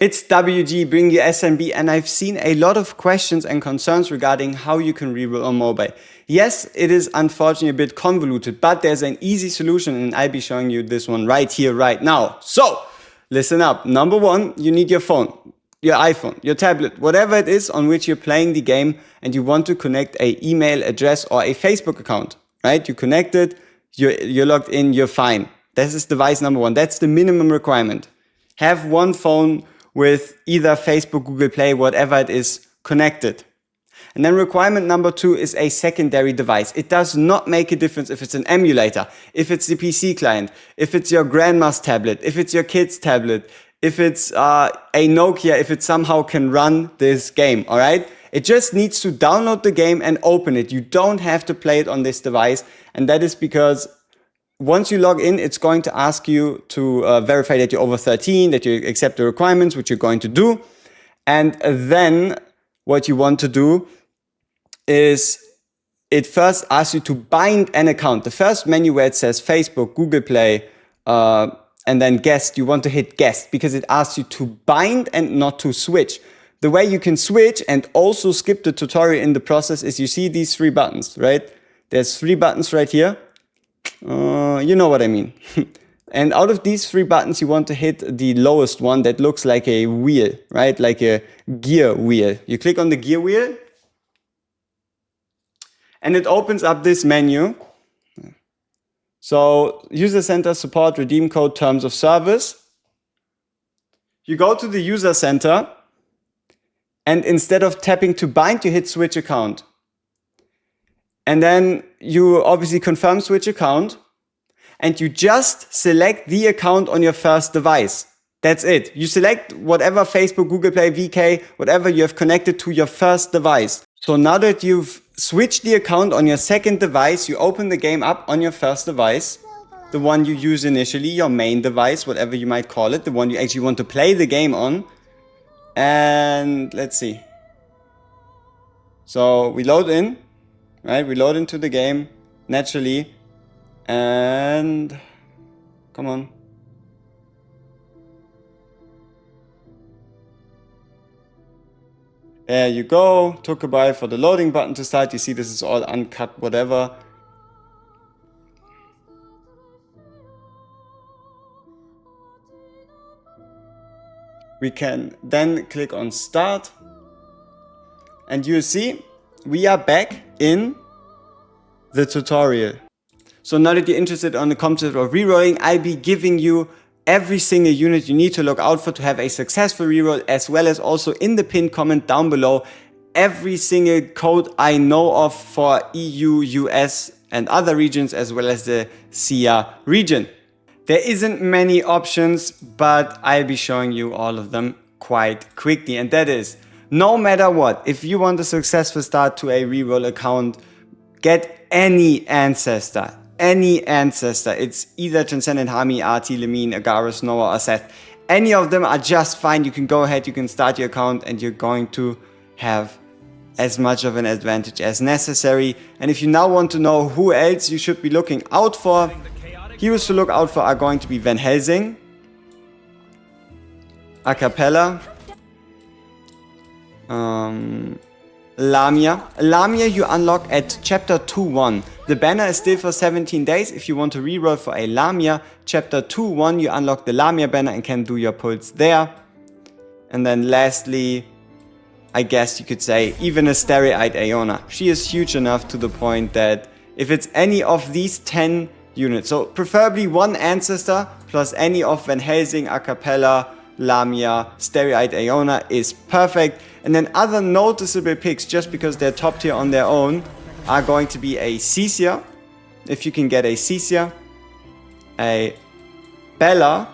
It's WG, bring you SMB, and I've seen a lot of questions and concerns regarding how you can reroll on mobile. Yes, it is unfortunately a bit convoluted, but there's an easy solution, and I'll be showing you this one right here, right now. So, listen up. Number one, you need your phone, your iPhone, your tablet, whatever it is on which you're playing the game, and you want to connect an email address or a Facebook account, right? You connect it, you're logged in, you're fine. This is device number one. That's the minimum requirement. Have one phone with either Facebook, Google Play, whatever it is, connected. And then requirement number two is a secondary device. It does not make a difference if it's an emulator, if it's the PC client, if it's your grandma's tablet, if it's your kid's tablet, if it's a Nokia, if it somehow can run this game, all right? It just needs to download the game and open it. You don't have to play it on this device, and that is because once you log in, it's going to ask you to verify that you're over 13, that you accept the requirements, which you're going to do. And then what you want to do is it first asks you to bind an account. The first menu where it says Facebook, Google Play, and then guest, you want to hit guest because it asks you to bind and not to switch. The way you can switch and also skip the tutorial in the process is you see these three buttons, right? There's three buttons right here. You know what I mean. And out of these three buttons, you want to hit the lowest one that looks like a wheel, right? Like a gear wheel. You click on the gear wheel and it opens up this menu. So user center, support, redeem code, terms of service. You go to the user center and instead of tapping to bind, you hit switch account. And then you obviously confirm switch account and you just select the account on your first device. That's it. You select whatever Facebook, Google Play, VK, whatever you have connected to your first device. So now that you've switched the account on your second device, you open the game up on your first device, the one you use initially, your main device, whatever you might call it, the one you actually want to play the game on. And let's see. So we load in. Right, we load into the game naturally, and come on. There you go. Took a while for the loading button to start. You see this is all uncut, whatever. We can then click on start, and you see we are back in the tutorial. So now that you're interested on the concept of rerolling, I'll be giving you every single unit you need to look out for to have a successful reroll, as well as also in the pinned comment down below, every single code I know of for EU, US and other regions, as well as the SIA region. There isn't many options, but I'll be showing you all of them quite quickly, and that is, no matter what, if you want a successful start to a reroll account, get any ancestor. It's either Transcendent, Hami, Arti, Lemine, Agaris, Noah, or Seth. Any of them are just fine. You can go ahead, you can start your account, and you're going to have as much of an advantage as necessary. And if you now want to know who else you should be looking out for, heroes to look out for are going to be Van Helsing, Acapella, Lamia. Lamia you unlock at chapter 2.1. The banner is still for 17 days. If you want to reroll for a Lamia, chapter 2.1 you unlock the Lamia banner and can do your pulls there. And then lastly, I guess you could say even a Starry-Eyed Aeona. She is huge enough to the point that if it's any of these 10 units, so preferably one ancestor plus any of Van Helsing, Acapella, Lamia, Starry-Eyed Aeona is perfect. And then other noticeable picks, just because they're top tier on their own, are going to be a Cecia, if you can get a Cecia, a Bella,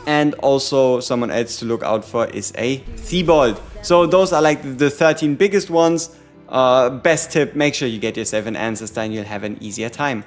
and also someone else to look out for is a Theobald. So those are like the 13 biggest ones. Best tip, make sure you get yourself an ancestor and you'll have an easier time.